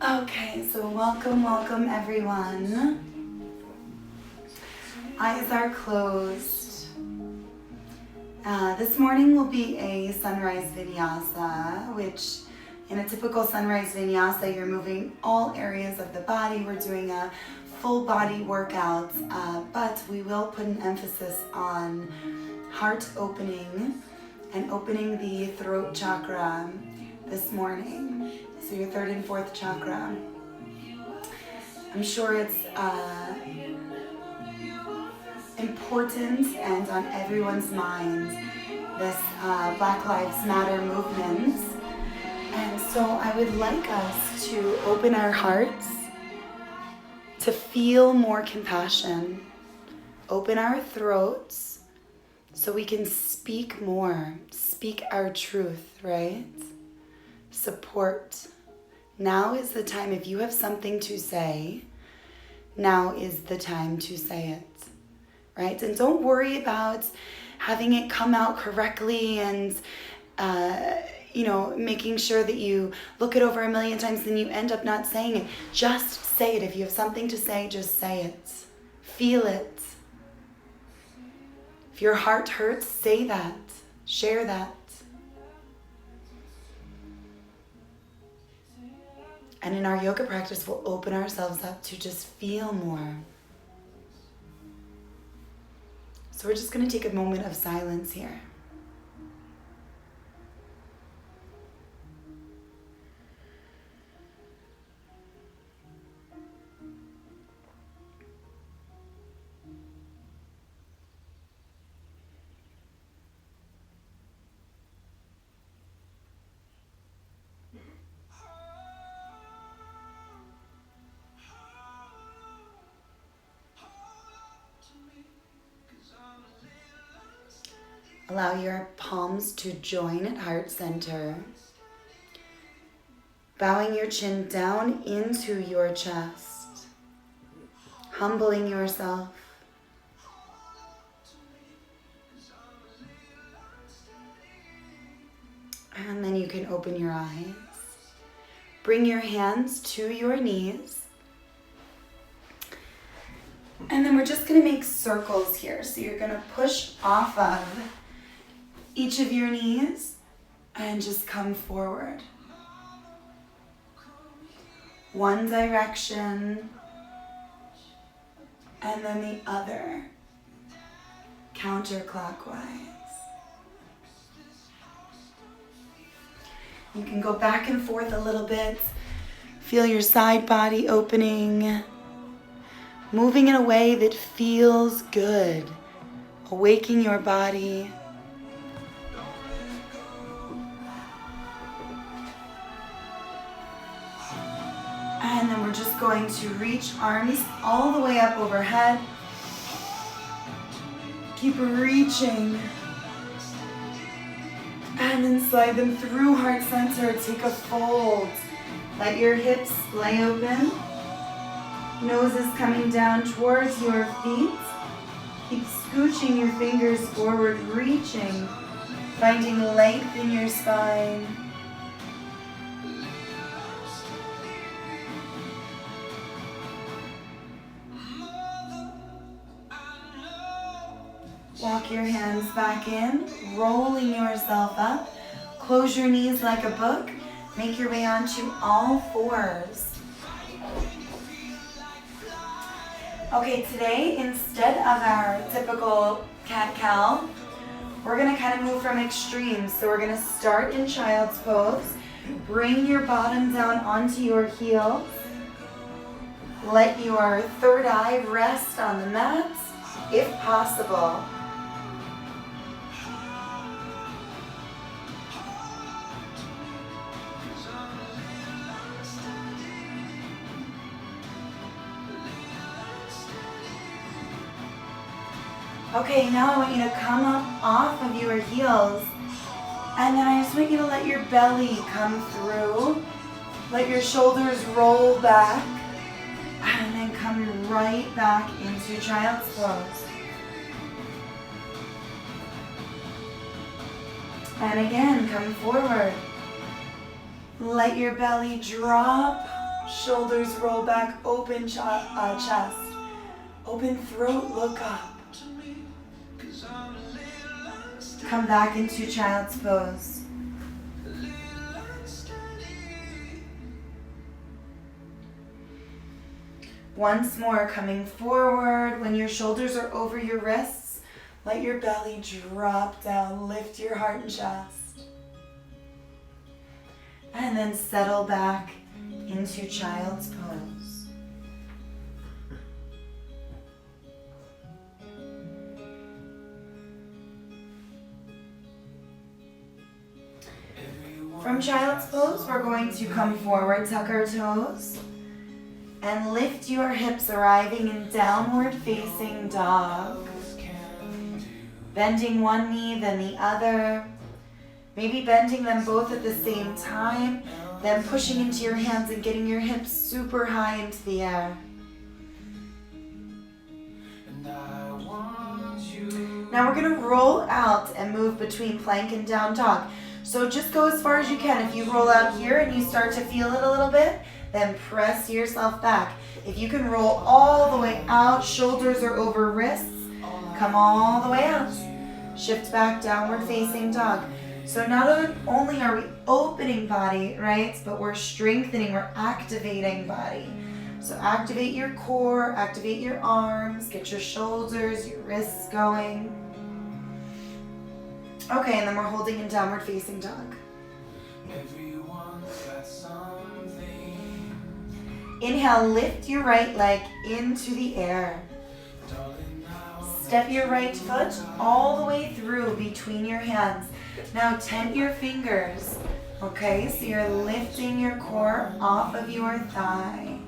Okay, so welcome everyone. Eyes are closed. This morning will be a sunrise vinyasa, which in a typical sunrise vinyasa, you're moving all areas of the body. We're doing a full body workout, but we will put an emphasis on heart opening and opening the throat chakra this morning. So your third and fourth chakra. I'm sure it's important and on everyone's mind, this Black Lives Matter movement. And so I would like us to open our hearts to feel more compassion. Open our throats so we can speak more, speak our truth, right? Support. Now is the time. If you have something to say, now is the time to say it, right? And don't worry about having it come out correctly and, making sure that you look it over a million times and you end up not saying it. Just say it. If you have something to say, just say it. Feel it. If your heart hurts, say that. Share that. And in our yoga practice, we'll open ourselves up to just feel more. So we're just going to take a moment of silence here. Allow your palms to join at heart center. Bowing your chin down into your chest. Humbling yourself. And then you can open your eyes. Bring your hands to your knees. And then we're just going to make circles here. So you're going to push off of each of your knees and just come forward. One direction and then the other, counterclockwise. You can go back and forth a little bit. Feel your side body opening, moving in a way that feels good, awaking your body. And then we're just going to reach arms all the way up overhead. Keep reaching. And then slide them through heart center. Take a fold. Let your hips lay open. Nose is coming down towards your feet. Keep scooching your fingers forward, reaching, finding length in your spine. Walk your hands back in, rolling yourself up. Close your knees like a book. Make your way onto all fours. Okay, today, instead of our typical cat-cow, we're going to kind of move from extremes. So we're going to start in child's pose. Bring your bottom down onto your heels. Let your third eye rest on the mat, if possible. Okay, now I want you to come up off of your heels, and then I just want you to let your belly come through. Let your shoulders roll back, and then come right back into child's pose. And again, come forward. Let your belly drop, Shoulders roll back, open chest. Open throat, look up. Come back into child's pose. Once more, coming forward. When your shoulders are over your wrists, let your belly drop down. Lift your heart and chest. And then settle back into child's pose. From child's pose, we're going to come forward, tuck our toes, and lift your hips, arriving in downward facing dog. Bending one knee, then the other. Maybe bending them both at the same time, then pushing into your hands and getting your hips super high into the air. Now we're going to roll out and move between plank and down dog. So just go as far as you can. If you roll out here and you start to feel it a little bit, then press yourself back. If you can roll all the way out, shoulders are over wrists, come all the way out. Shift back, downward facing dog. So not only are we opening body, right, but we're strengthening, we're activating body. So activate your core, activate your arms, get your shoulders, your wrists going. Okay, and then we're holding in downward facing dog. Inhale, lift your right leg into the air. Step your right foot all the way through between your hands. Now tent your fingers. Okay, so you're lifting your core off of your thigh.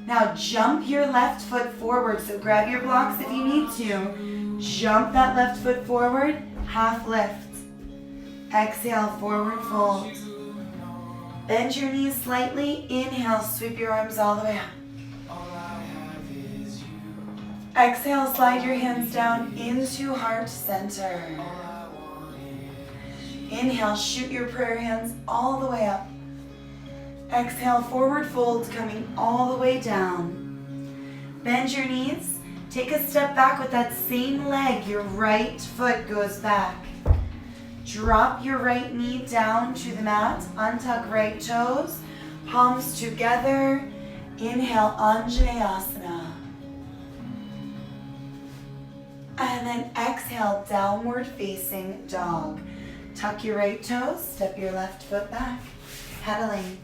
Now jump your left foot forward. So grab your blocks if you need to. Jump that left foot forward, half lift. Exhale, forward fold. Bend your knees slightly. Inhale, sweep your arms all the way up. Exhale, slide your hands down into heart center. Inhale, shoot your prayer hands all the way up. Exhale, forward fold, coming all the way down. Bend your knees. Take a step back with that same leg. Your right foot goes back. Drop your right knee down to the mat. Untuck right toes. Palms together. Inhale, Anjaneyasana. And then exhale, downward facing dog. Tuck your right toes. Step your left foot back. Pedaling.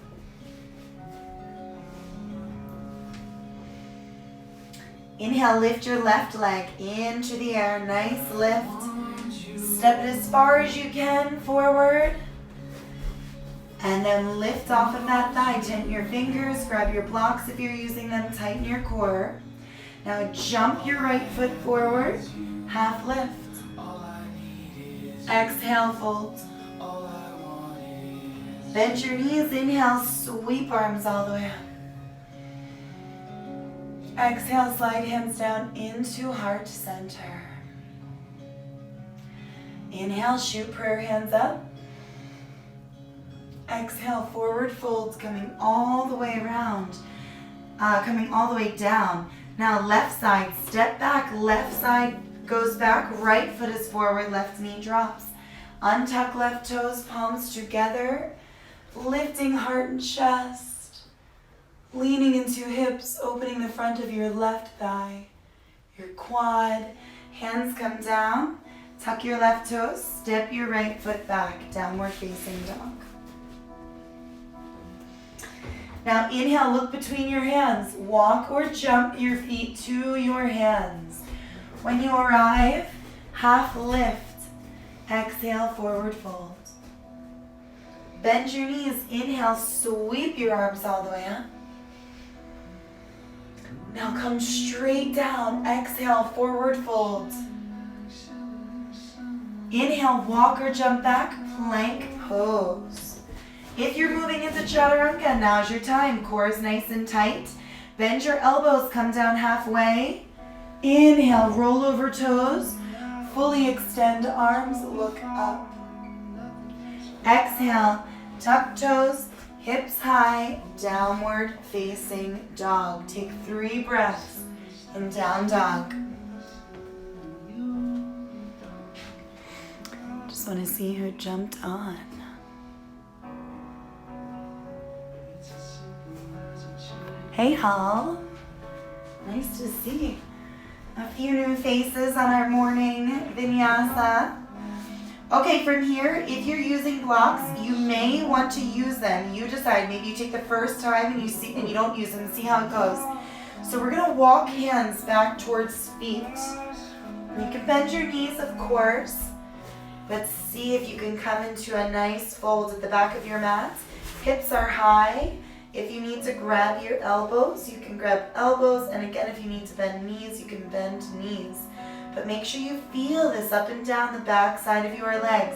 Inhale, lift your left leg into the air. Nice lift. Step it as far as you can forward. And then lift off of that thigh. Tent your fingers. Grab your blocks if you're using them. Tighten your core. Now jump your right foot forward. Half lift. Exhale, fold. Bend your knees. Inhale, sweep arms all the way up. Exhale, slide hands down into heart center. Inhale, shoot prayer hands up. Exhale, forward folds, coming all the way around, coming all the way down. Now left side, step back, left side goes back, right foot is forward, left knee drops. Untuck left toes, palms together, lifting heart and chest. Leaning into hips, opening the front of your left thigh, your quad. Hands come down. Tuck your left toes. Step your right foot back. Downward facing dog. Now inhale, look between your hands. Walk or jump your feet to your hands. When you arrive, half lift. Exhale, forward fold. Bend your knees. Inhale, sweep your arms all the way up. Now come straight down. Exhale, forward fold. Inhale, walk or jump back, plank pose. If you're moving into chaturanga, now's your time. Core is nice and tight. Bend your elbows, come down halfway. Inhale, roll over toes. Fully extend arms, look up. Exhale, tuck toes. Hips high, downward facing dog. Take 3 breaths in down dog. Just want to see who jumped on. Hey, Hall. Nice to see a few new faces on our morning vinyasa. Okay, from here, if you're using blocks, you may want to use them. You decide. Maybe you take the first time and you don't use them. See how it goes. So we're gonna walk hands back towards feet. You can bend your knees, of course, but see if you can come into a nice fold at the back of your mat. Hips are high. If you need to grab your elbows, you can grab elbows. And again, if you need to bend knees, you can bend knees. But make sure you feel this up and down the back side of your legs.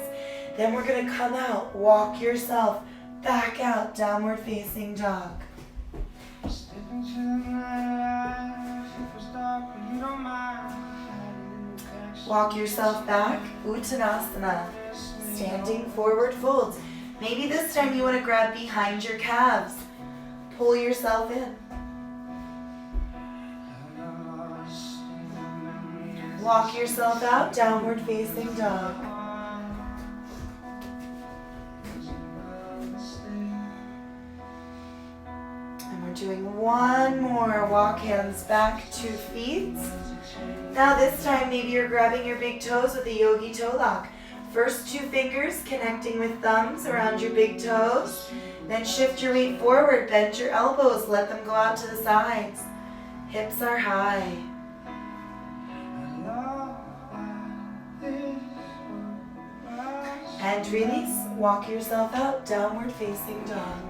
Then we're gonna come out, walk yourself back out, downward facing dog. Walk yourself back, Uttanasana, standing forward fold. Maybe this time you wanna grab behind your calves. Pull yourself in. Walk yourself out, downward facing dog. And we're doing one more. Walk hands back to feet. Now this time maybe you're grabbing your big toes with a yogi toe lock. First 2 fingers connecting with thumbs around your big toes. Then shift your weight forward, bend your elbows, let them go out to the sides. Hips are high. And release, walk yourself out, downward facing dog.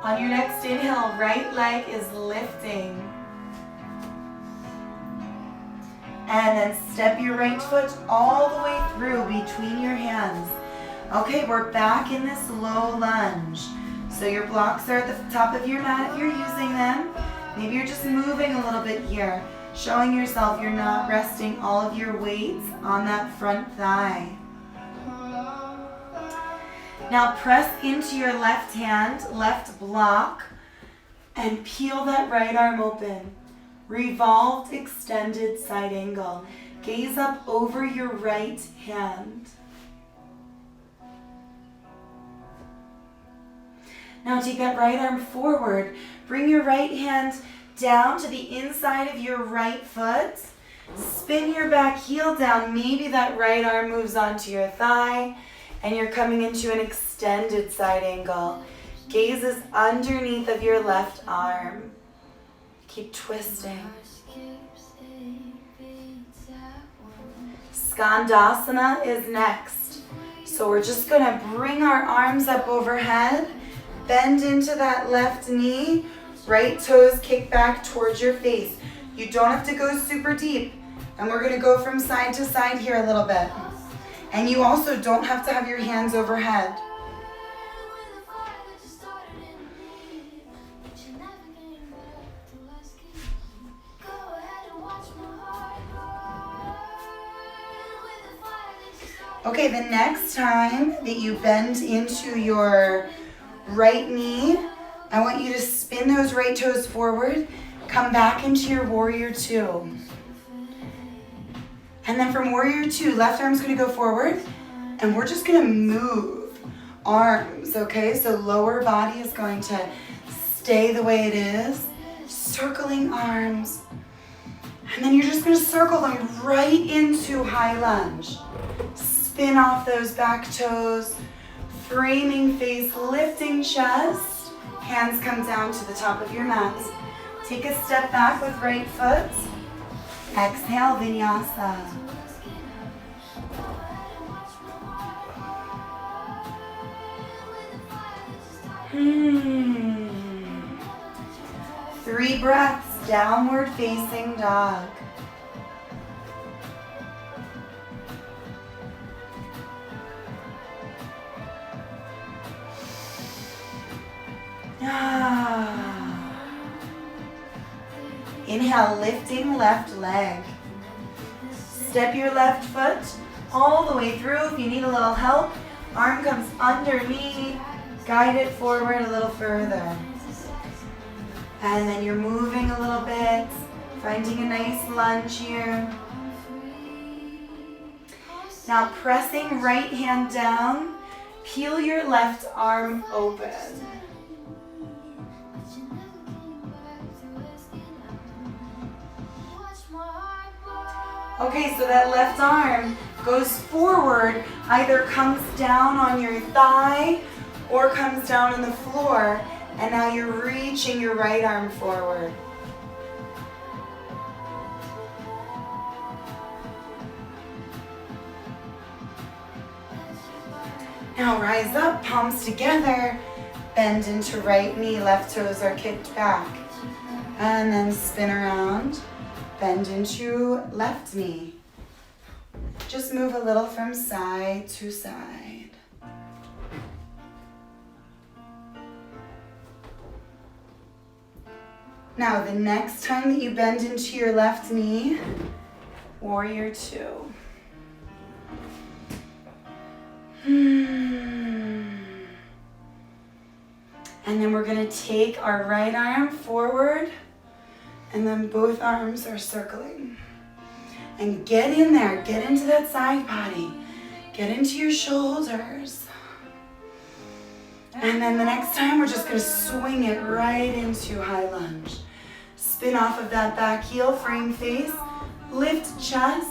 On your next inhale, right leg is lifting. And then step your right foot all the way through between your hands. Okay, we're back in this low lunge. So your blocks are at the top of your mat if you're using them. Maybe you're just moving a little bit here, showing yourself you're not resting all of your weight on that front thigh. Now press into your left hand, left block, and peel that right arm open. Revolved, extended side angle. Gaze up over your right hand. Now take that right arm forward. Bring your right hand down to the inside of your right foot. Spin your back heel down. Maybe that right arm moves onto your thigh and you're coming into an extended side angle. Gaze is underneath of your left arm. Keep twisting. Skandasana is next. So we're just gonna bring our arms up overhead. Bend into that left knee, right toes kick back towards your face. You don't have to go super deep. And we're gonna go from side to side here a little bit. And you also don't have to have your hands overhead. Okay, the next time that you bend into your right knee, I want you to spin those right toes forward, come back into your warrior 2. And then from warrior 2, left arm's gonna go forward, and we're just gonna move arms, okay? So lower body is going to stay the way it is, circling arms. And then you're just gonna circle them right into high lunge. Spin off those back toes, framing face, lifting chest. Hands come down to the top of your mat. Take a step back with right foot. Exhale, Vinyasa. Three breaths, downward facing dog. Inhale, lifting left leg. Step your left foot all the way through. If you need a little help, arm comes underneath. Guide it forward a little further. And then you're moving a little bit, finding a nice lunge here. Now pressing right hand down, peel your left arm open. Okay, so that left arm goes forward, either comes down on your thigh or comes down on the floor, and now you're reaching your right arm forward. Now rise up, palms together, bend into right knee, left toes are kicked back. And then spin around, bend into left knee. Just move a little from side to side. Now the next time that you bend into your left knee, warrior two. And then we're going to take our right arm forward, and then both arms are circling. And get in there, get into that side body, get into your shoulders. And then the next time we're just going to swing it right into high lunge. Spin off of that back heel, frame face, lift chest,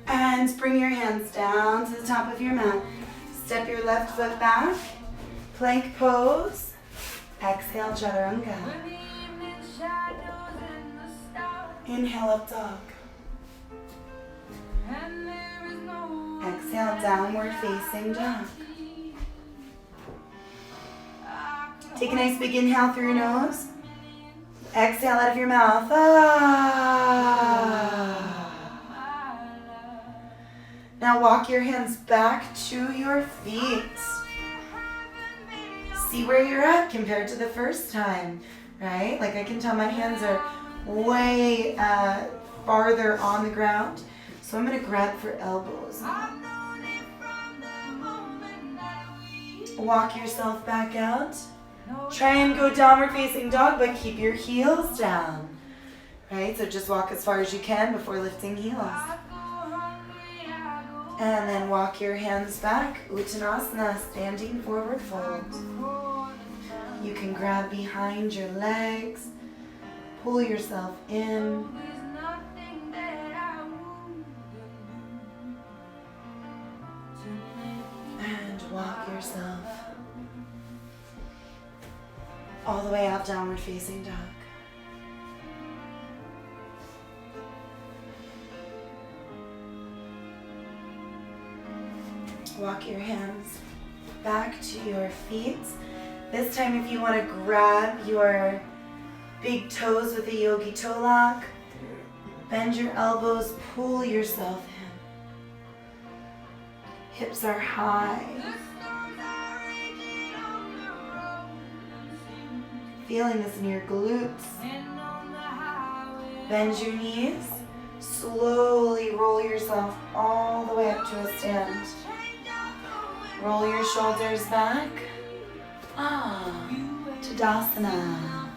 and bring your hands down to the top of your mat. Step your left foot back, plank pose. Exhale, chaturanga. Inhale, up dog. Exhale, downward facing dog. Take a nice big inhale through your nose. Exhale out of your mouth. Now walk your hands back to your feet. See where you're at compared to the first time, right? Like I can tell my hands are way farther on the ground. So I'm gonna grab for elbows. Walk yourself back out. Try and go downward facing dog, but keep your heels down, right? So just walk as far as you can before lifting heels. And then walk your hands back, Uttanasana, standing forward fold. You can grab behind your legs, pull yourself in. And walk yourself all the way out, downward facing dog. Walk your hands back to your feet. This time if you want to grab your big toes with a yogi toe lock, bend your elbows, pull yourself in. Hips are high. Feeling this in your glutes. Bend your knees. Slowly roll yourself all the way up to a stand. Roll your shoulders back. Tadasana.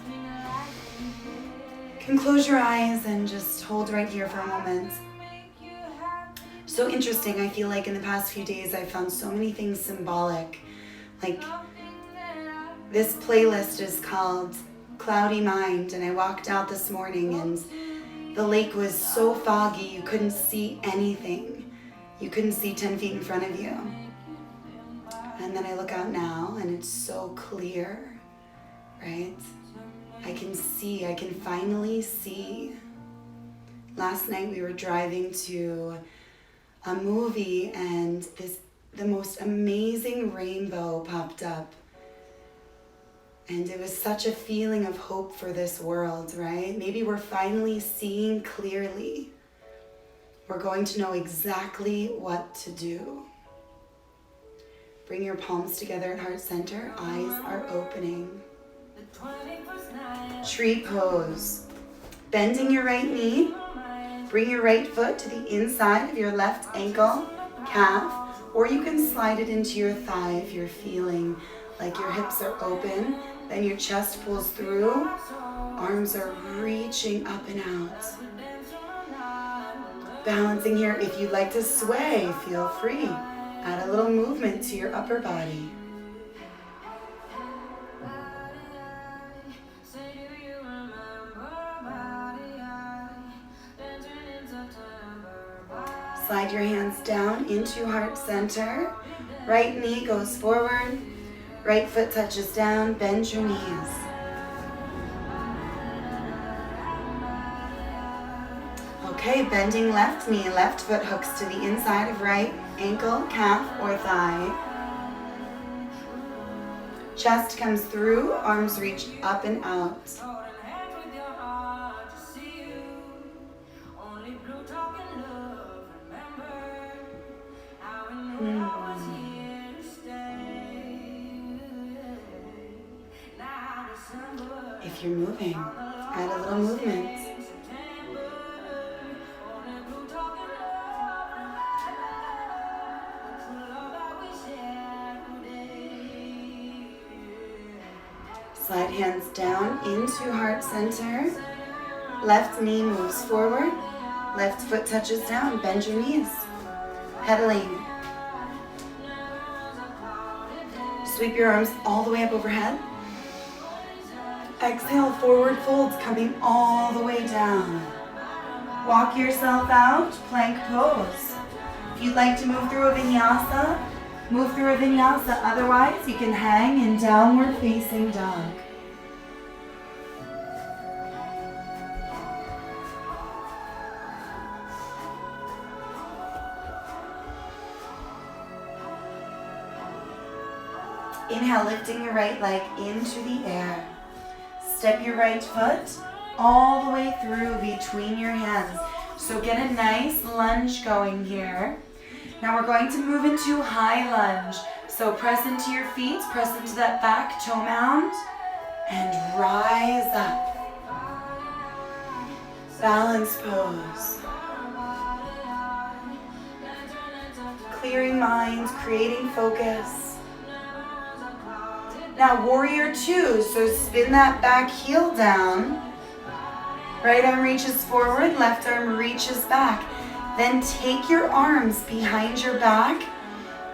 You can close your eyes and just hold right here for a moment. So interesting, I feel like in the past few days I've found so many things symbolic. Like this playlist is called Cloudy Mind, and I walked out this morning and the lake was so foggy you couldn't see anything. You couldn't see 10 feet in front of you. And then I look out now and it's so clear, right? I can see, I can finally see. Last night we were driving to a movie and the most amazing rainbow popped up. And it was such a feeling of hope for this world, right? Maybe we're finally seeing clearly. We're going to know exactly what to do. Bring your palms together at heart center. Eyes are opening. Tree pose. Bending your right knee, bring your right foot to the inside of your left ankle, calf, or you can slide it into your thigh if you're feeling like your hips are open. Then your chest pulls through, arms are reaching up and out. Balancing here. If you'd like to sway, feel free. Add a little movement to your upper body. Slide your hands down into heart center. Right knee goes forward. Right foot touches down. Bend your knees. Okay, bending left knee. Left foot hooks to the inside of right ankle, calf, or thigh. Chest comes through. Arms reach up and out. If you're moving, add a little movement. Slide hands down into heart center. Left knee moves forward. Left foot touches down. Bend your knees. Pedaling. Sweep your arms all the way up overhead. Exhale, forward folds coming all the way down. Walk yourself out, plank pose. If you'd like to move through a vinyasa, move through a vinyasa. Otherwise, you can hang in downward facing dog. Inhale, lifting your right leg into the air. Step your right foot all the way through between your hands. So get a nice lunge going here. Now we're going to move into high lunge. So press into your feet, press into that back toe mound, and rise up. Balance pose. Clearing mind, creating focus. Now warrior two, so spin that back heel down. Right arm reaches forward, left arm reaches back. Then take your arms behind your back,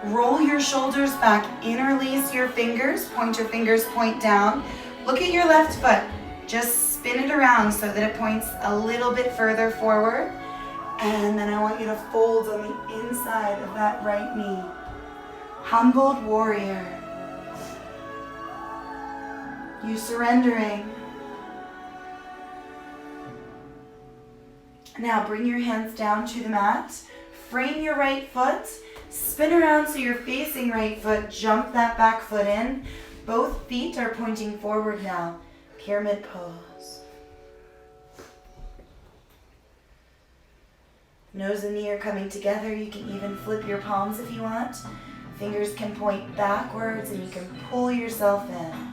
roll your shoulders back, interlace your fingers point down. Look at your left foot, just spin it around so that it points a little bit further forward. And then I want you to fold on the inside of that right knee. Humbled warrior. You surrendering. Now bring your hands down to the mat. Frame your right foot. Spin around so you're facing right foot. Jump that back foot in. Both feet are pointing forward now. Pyramid pose. Nose and knee are coming together. You can even flip your palms if you want. Fingers can point backwards and you can pull yourself in.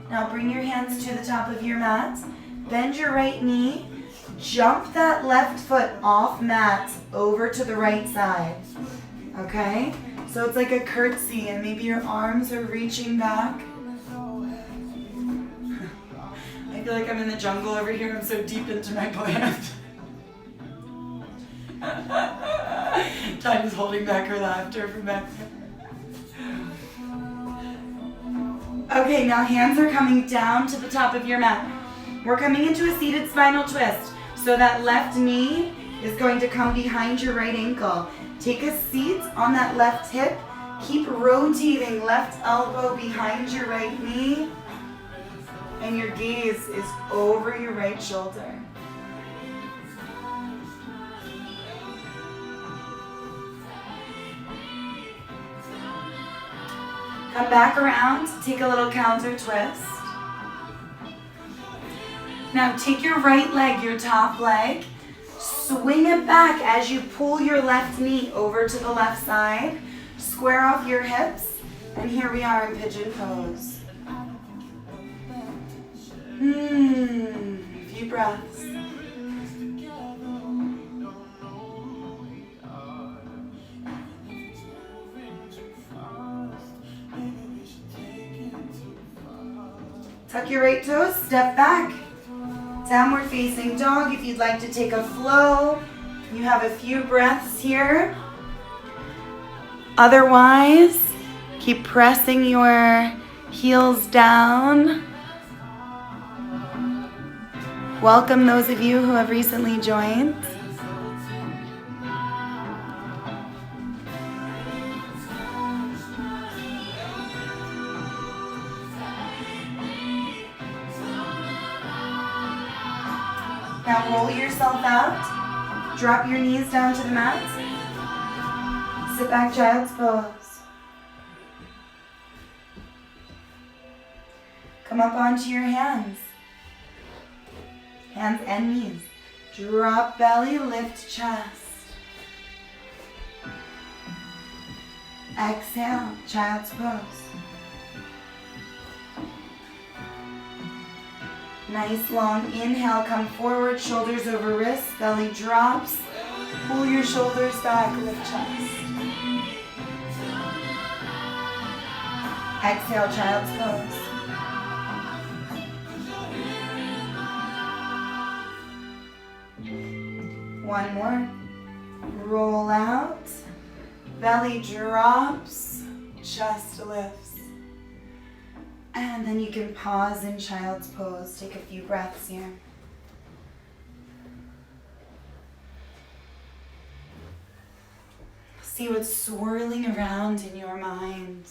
Now bring your hands to the top of your mat. Bend your right knee. Jump that left foot off mat over to the right side. Okay? So it's like a curtsy and maybe your arms are reaching back. I feel like I'm in the jungle over here. I'm so deep into my plant. Tiny's holding back her laughter from back there. Okay, now hands are coming down to the top of your mat. We're coming into a seated spinal twist. So that left knee is going to come behind your right ankle. Take a seat on that left hip. Keep rotating left elbow behind your right knee. And your gaze is over your right shoulder. Come back around, take a little counter twist. Now take your right leg, your top leg, swing it back as you pull your left knee over to the left side. Square off your hips And here we are in pigeon pose. Few breaths. Tuck your right toes, step back. Downward facing dog. If you'd like to take a flow, you have a few breaths here. Otherwise, keep pressing your heels down. Welcome those of you who have recently joined. Now roll yourself out. Drop your knees down to the mat. Sit back, child's pose. Come up onto your hands. Hands and knees. Drop belly, lift chest. Exhale, child's pose. Nice long inhale, come forward, shoulders over wrists, belly drops. Pull your shoulders back, lift chest. Exhale, child's pose. One more. Roll out, belly drops, chest lifts. And then you can pause in child's pose. Take a few breaths here. See what's swirling around in your mind.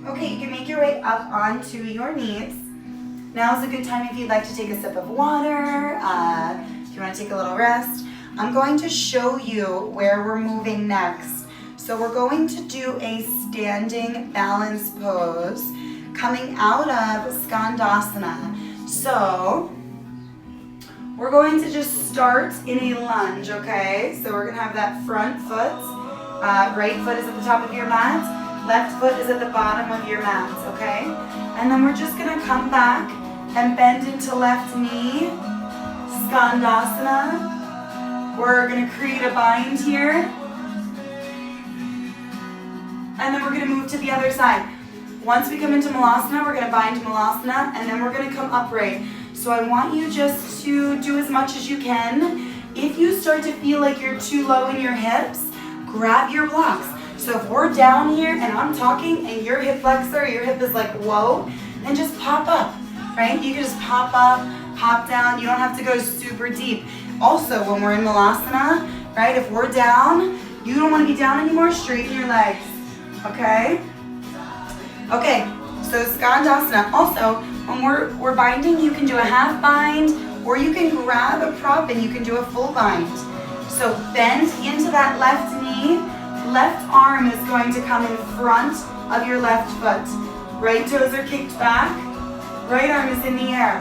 Okay, you can make your way up onto your knees. Now's a good time if you'd like to take a sip of water, if you want to take a little rest. I'm going to show you where we're moving next. So we're going to do a standing balance pose coming out of Skandasana. So we're going to just start in a lunge, okay? So we're going to have that front foot. Right foot is at the top of your mat. Left foot is at the bottom of your mat, okay? And then we're just gonna come back and bend into left knee, Skandasana. We're gonna create a bind here. And then we're gonna move to the other side. Once we come into Malasana, we're gonna bind Malasana, and then we're gonna come upright. So I want you just to do as much as you can. If you start to feel like you're too low in your hips, grab your blocks. So if we're down here and I'm talking and your hip flexor, your hip is like, whoa, then just pop up, right? You can just pop up, pop down. You don't have to go super deep. Also, when we're in Malasana, right, if we're down, you don't want to be down anymore, straighten your legs, okay? Okay, so Skandasana. Also, when we're binding, you can do a half bind, or you can grab a prop and you can do a full bind. So bend into that left knee. Left arm is going to come in front of your left foot. Right toes are kicked back. Right arm is in the air.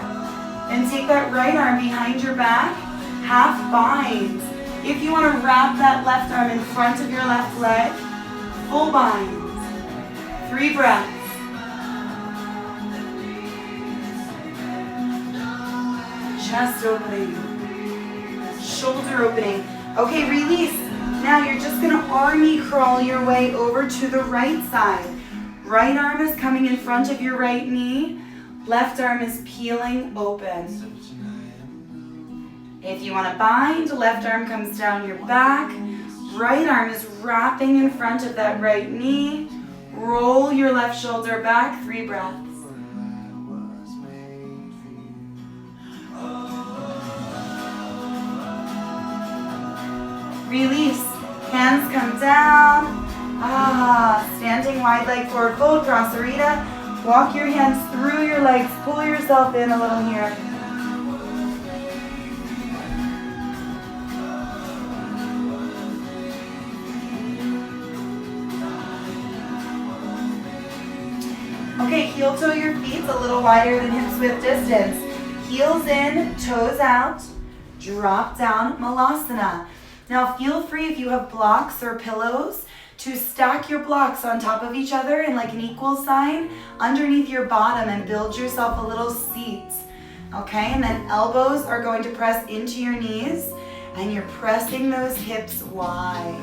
Then take that right arm behind your back. Half bind. If you want to wrap that left arm in front of your left leg, full bind. 3 breaths. Chest opening. Shoulder opening. Okay, release. Now you're just going to army crawl your way over to the right side. Right arm is coming in front of your right knee. Left arm is peeling open. If you want to bind, left arm comes down your back. Right arm is wrapping in front of that right knee. Roll your left shoulder back. 3 breaths. Release. Hands come down. Standing wide leg forward fold, Prasarita. Walk your hands through your legs. Pull yourself in a little here. Okay, heel toe your feet a little wider than hips width distance. Heels in, toes out, drop down, Malasana. Now feel free if you have blocks or pillows to stack your blocks on top of each other in like an equal sign underneath your bottom and build yourself a little seat. Okay, and then elbows are going to press into your knees and you're pressing those hips wide.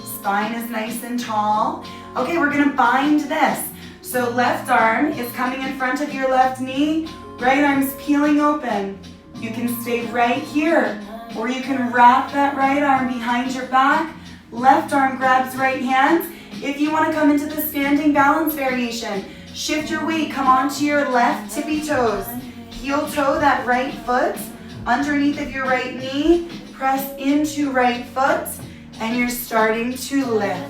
Spine is nice and tall. Okay, we're gonna bind this. So left arm is coming in front of your left knee, right arm's peeling open. You can stay right here, or you can wrap that right arm behind your back. Left arm grabs right hand. If you want to come into the standing balance variation, shift your weight, come onto your left tippy toes. Heel toe that right foot underneath of your right knee. Press into right foot, and you're starting to lift.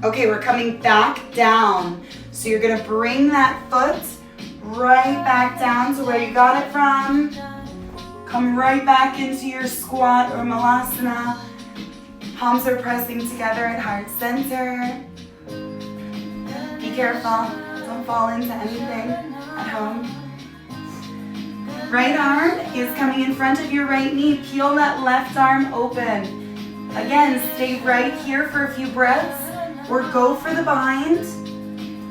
Okay, we're coming back down. So you're gonna bring that foot right back down to where you got it from. Come right back into your squat or Malasana. Palms are pressing together at heart center. Be careful, don't fall into anything at home. Right arm is coming in front of your right knee. Peel that left arm open. Again, stay right here for a few breaths or go for the bind.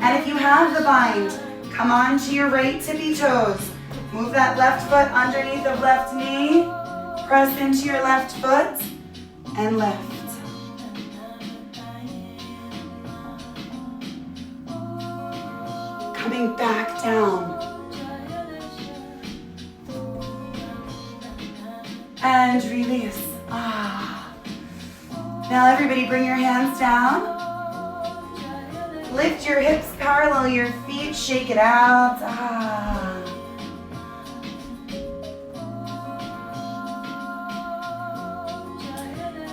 And if you have the bind, come on to your right tippy toes. Move that left foot underneath of left knee. Press into your left foot and lift. Coming back down. And release. Now everybody bring your hands down. Lift your hips parallel your feet, shake it out.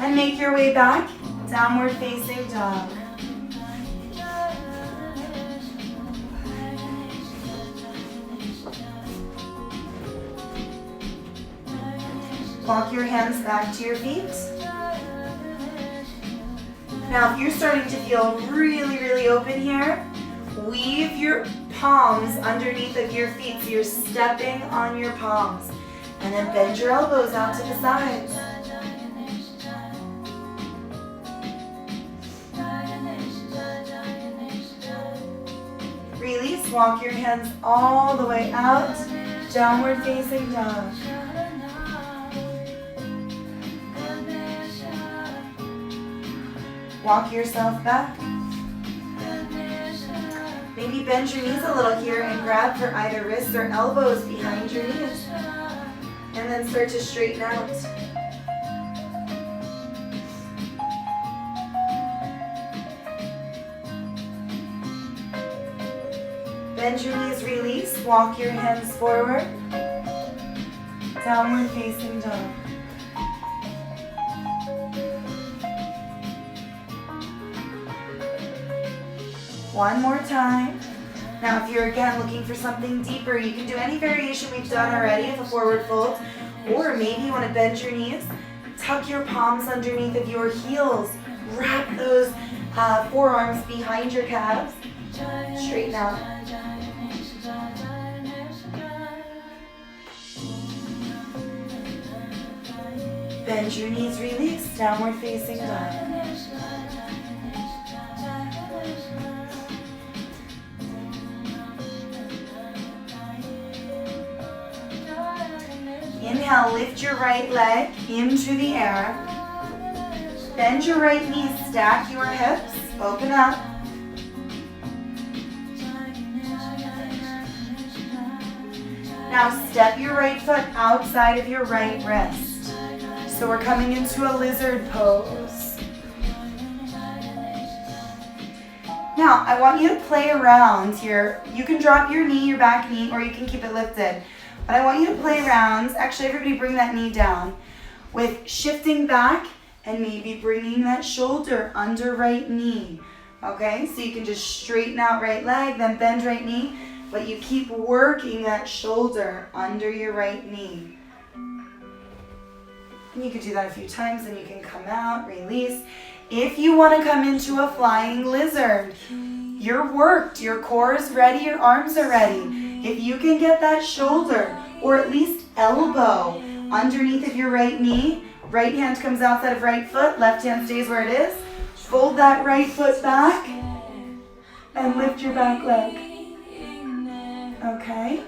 And make your way back, downward facing dog. Walk your hands back to your feet. Now, if you're starting to feel really, really open here, weave your palms underneath of your feet. So you're stepping on your palms. And then bend your elbows out to the sides. Release, walk your hands all the way out, downward facing dog. Walk yourself back. Maybe bend your knees a little here and grab for either wrists or elbows behind your knees. And then start to straighten out. Bend your knees, release. Walk your hands forward. Downward facing dog. One more time. Now if you're again looking for something deeper, you can do any variation we've done already of a forward fold, or maybe you want to bend your knees, tuck your palms underneath of your heels, wrap those forearms behind your calves, straighten out. Bend your knees, release, downward facing dog. Inhale, lift your right leg into the air. Bend your right knee, stack your hips, open up. Now step your right foot outside of your right wrist. So we're coming into a lizard pose. Now I want you to play around here. You can drop your knee, your back knee, or you can keep it lifted. But I want you to play around, actually everybody bring that knee down, with shifting back and maybe bringing that shoulder under right knee. Okay, so you can just straighten out right leg, then bend right knee, but you keep working that shoulder under your right knee. And you could do that a few times, and you can come out, release. If you want to come into a flying lizard, you're worked, your core is ready, your arms are ready. If you can get that shoulder, or at least elbow, underneath of your right knee, right hand comes outside of right foot, left hand stays where it is. Fold that right foot back and lift your back leg. Okay?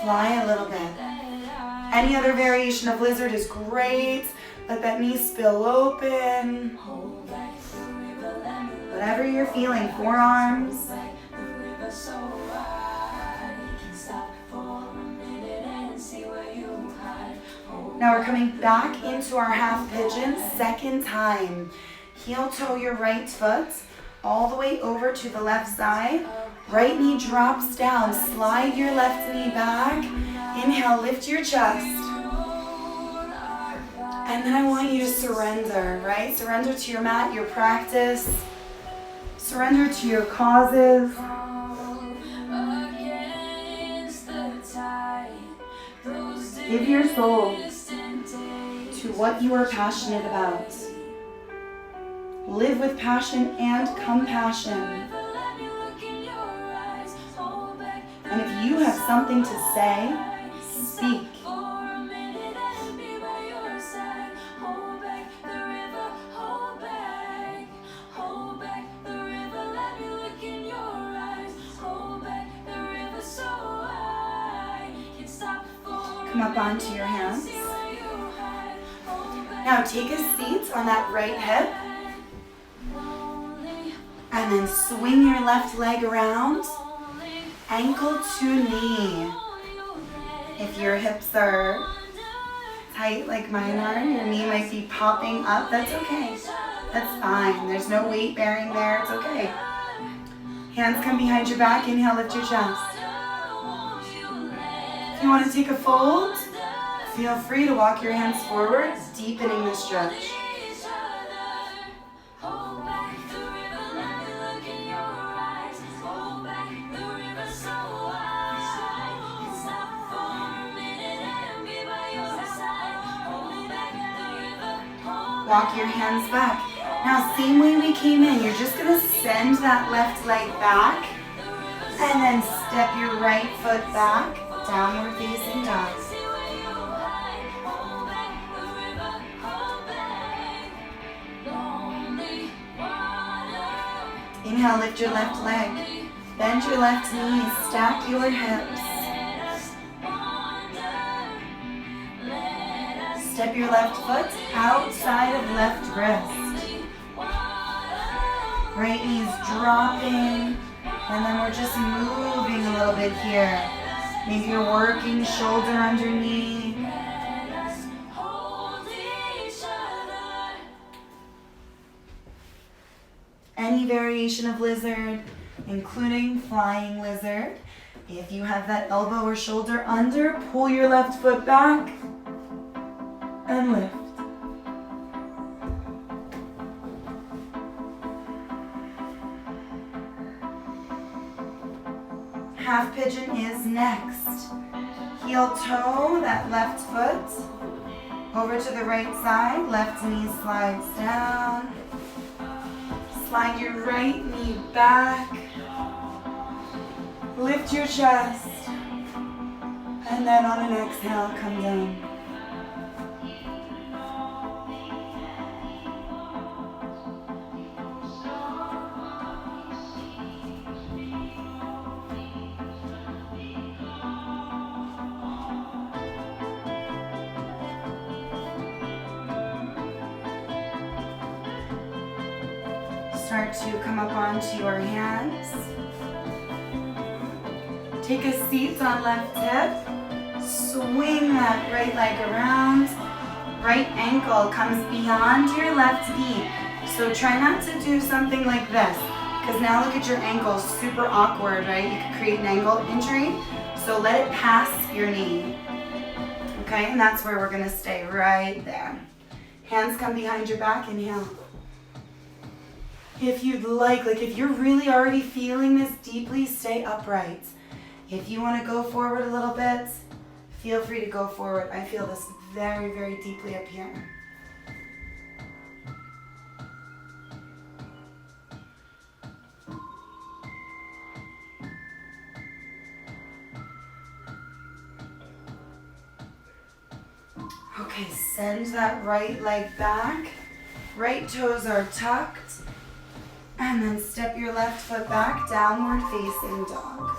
Fly a little bit. Any other variation of lizard is great. Let that knee spill open. Whatever you're feeling, forearms. Now we're coming back into our half pigeon, second time. Heel toe your right foot all the way over to the left side. Right knee drops down. Slide your left knee back. Inhale, lift your chest. And then I want you to surrender, right? Surrender to your mat, your practice. Surrender to your causes. Give your soul to what you are passionate about. Live with passion and compassion. And if you have something to say, speak. Come up onto your hands. Now take a seat on that right hip. And then swing your left leg around. Ankle to knee. If your hips are tight like mine are, your knee might be popping up. That's okay. That's fine. There's no weight bearing there. It's okay. Hands come behind your back. Inhale, lift your chest. If you want to take a fold, feel free to walk your hands forward, deepening the stretch. Walk your hands back. Now, same way we came in, you're just going to send that left leg back and then step your right foot back, downward facing dog. Inhale, lift your left leg. Bend your left knee, stack your hips. Step your left foot outside of left wrist. Right knee's dropping, and then we're just moving a little bit here. Maybe you're working shoulder underneath. Any variation of lizard, including flying lizard. If you have that elbow or shoulder under, pull your left foot back and lift. Half pigeon is next. Heel toe that left foot over to the right side. Left knee slides down. Slide your right knee back. Lift your chest. And then on an exhale, come down. Start to come up onto your hands. Take a seat on left hip. Swing that right leg around. Right ankle comes beyond your left knee. So try not to do something like this, because now look at your ankle, super awkward, right? You could create an ankle injury. So let it pass your knee. Okay, and that's where we're gonna stay, right there. Hands come behind your back, inhale. If you'd like if you're really already feeling this deeply, stay upright. If you want to go forward a little bit, Feel free to go forward. I feel this very, very deeply up here. Okay, send that right leg back. Right toes are tucked. And then step your left foot back, downward facing dog.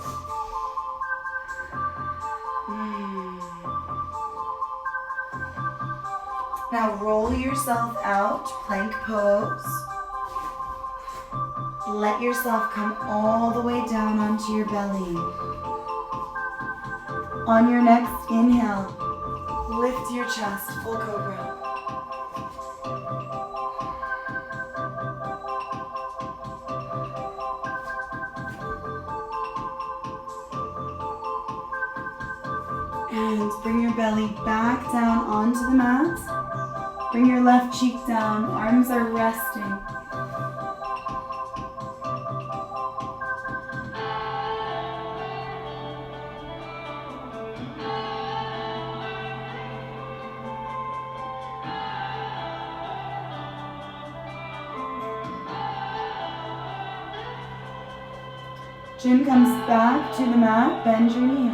Now roll yourself out, plank pose. Let yourself come all the way down onto your belly. On your next inhale, lift your chest, full cobra. And bring your belly back down onto the mat. Bring your left cheek down, arms are resting. Chin comes back to the mat, bend your knees.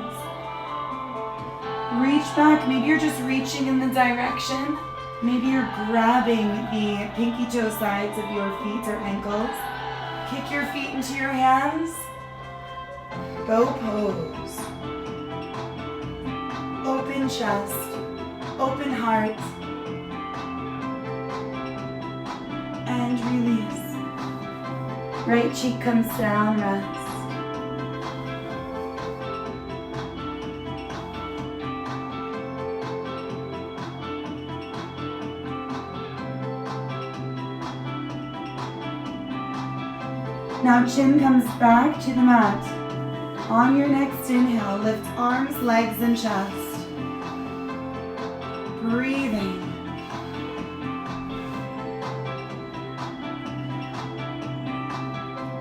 Reach back, maybe you're just reaching in the direction. Maybe you're grabbing the pinky toe sides of your feet or ankles. Kick your feet into your hands. Bow pose. Open chest, open heart. And release. Right cheek comes down, rest. Now chin comes back to the mat. On your next inhale, lift arms, legs, and chest. Breathing.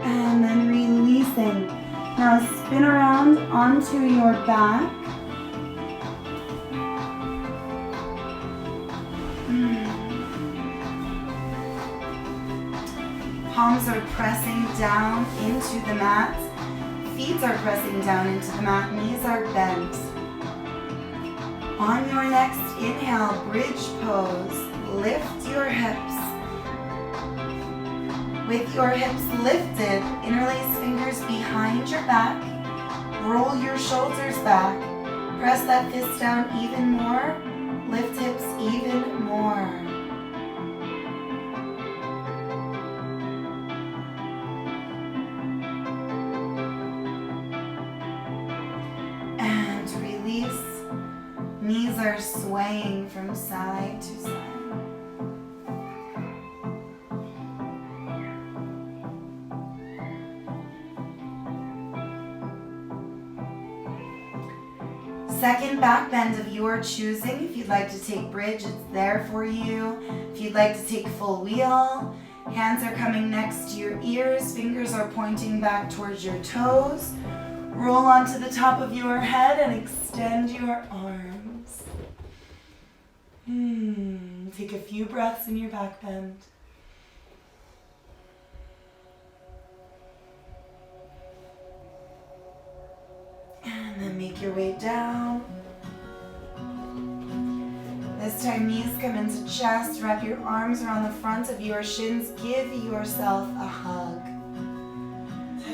And then releasing. Now spin around onto your back. Palms are pressing down into the mat. Feet are pressing down into the mat. Knees are bent. On your next inhale, bridge pose. Lift your hips. With your hips lifted, interlace fingers behind your back. Roll your shoulders back. Press that fist down even more. Lift hips even more. Knees are swaying from side to side. Second back bend of your choosing. If you'd like to take bridge, it's there for you. If you'd like to take full wheel, hands are coming next to your ears, fingers are pointing back towards your toes. Roll onto the top of your head and extend your arms. Take a few breaths in your back bend. And then make your way down. This time knees come into chest. Wrap your arms around the front of your shins. Give yourself a hug.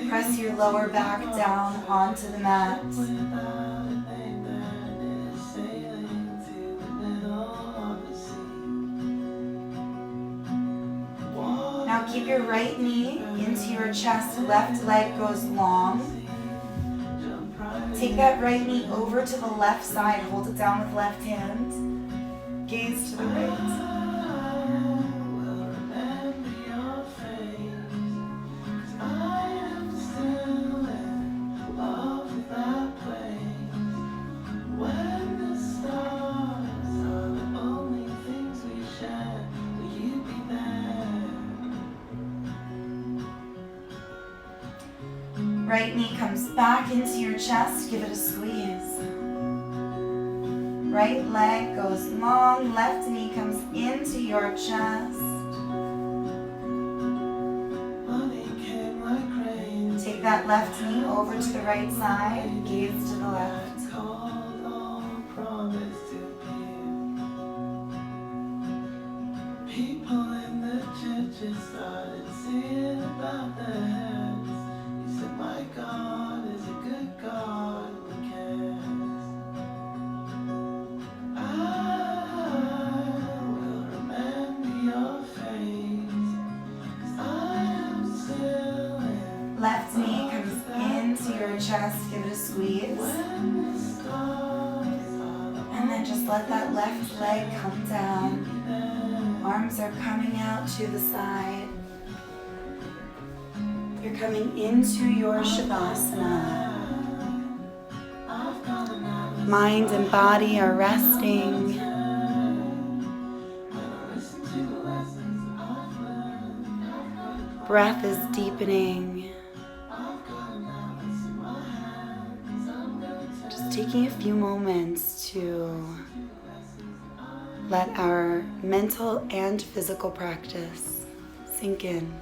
Press your lower back down onto the mat. Now keep your right knee into your chest, left leg goes long. Take that right knee over to the left side, hold it down with left hand. Gaze to the right. Right knee comes back into your chest, give it a squeeze. Right leg goes long, left knee comes into your chest. Take that left knee over to the right side, gaze to the left. People in the churches started singing about their heads. He said, my God is a good God who cares. I will remember your face, 'cause I am still in. Left knee comes into your chest, give it a squeeze. And then just let that left leg come down. Arms are coming out to the side. You're coming into your Shavasana. Mind and body are resting. Breath is deepening. Just taking a few moments to let our mental and physical practice sink in.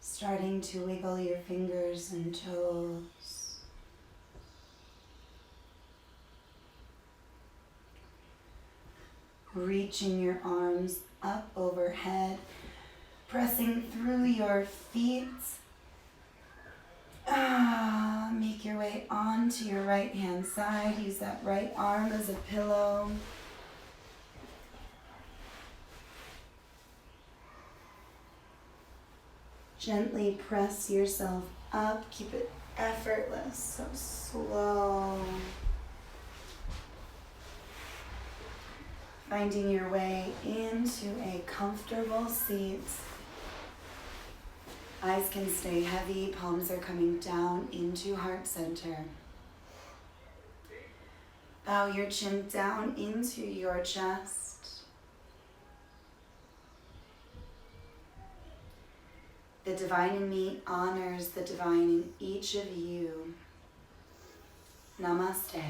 Starting to wiggle your fingers and toes. Reaching your arms up overhead, pressing through your feet. Make your way onto your right hand side. Use that right arm as a pillow. Gently press yourself up. Keep it effortless, so slow. Finding your way into a comfortable seat. Eyes can stay heavy, palms are coming down into heart center. Bow your chin down into your chest. The divine in me honors the divine in each of you. Namaste.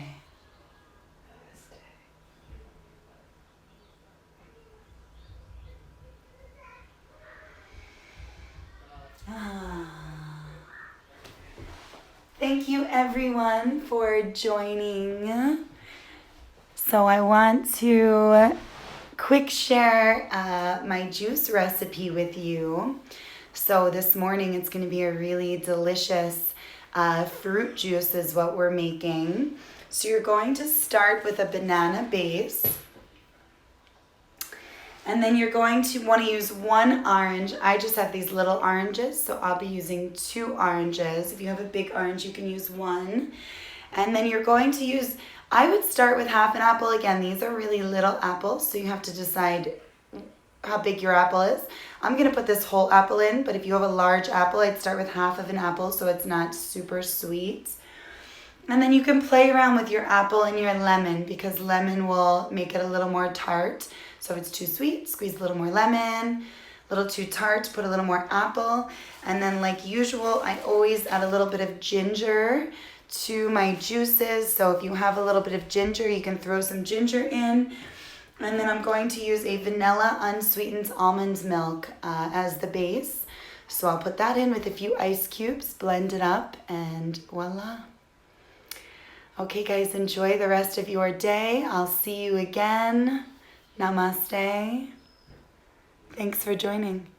Thank you everyone for joining. So I want to quick share my juice recipe with you. So this morning it's going to be a really delicious fruit juice is what we're making. So you're going to start with a banana base. And then you're going to want to use one orange. I just have these little oranges, so I'll be using 2 oranges. If you have a big orange, you can use 1. And then you're going to use, I would start with half an apple. Again, these are really little apples, so you have to decide how big your apple is. I'm going to put this whole apple in, but if you have a large apple, I'd start with half of an apple so it's not super sweet. And then you can play around with your apple and your lemon, because lemon will make it a little more tart. So if it's too sweet, squeeze a little more lemon. A little too tart, put a little more apple. And then like usual, I always add a little bit of ginger to my juices. So if you have a little bit of ginger, you can throw some ginger in. And then I'm going to use a vanilla unsweetened almond milk as the base. So I'll put that in with a few ice cubes, blend it up, and voila. Okay guys, enjoy the rest of your day. I'll see you again. Namaste. Thanks for joining.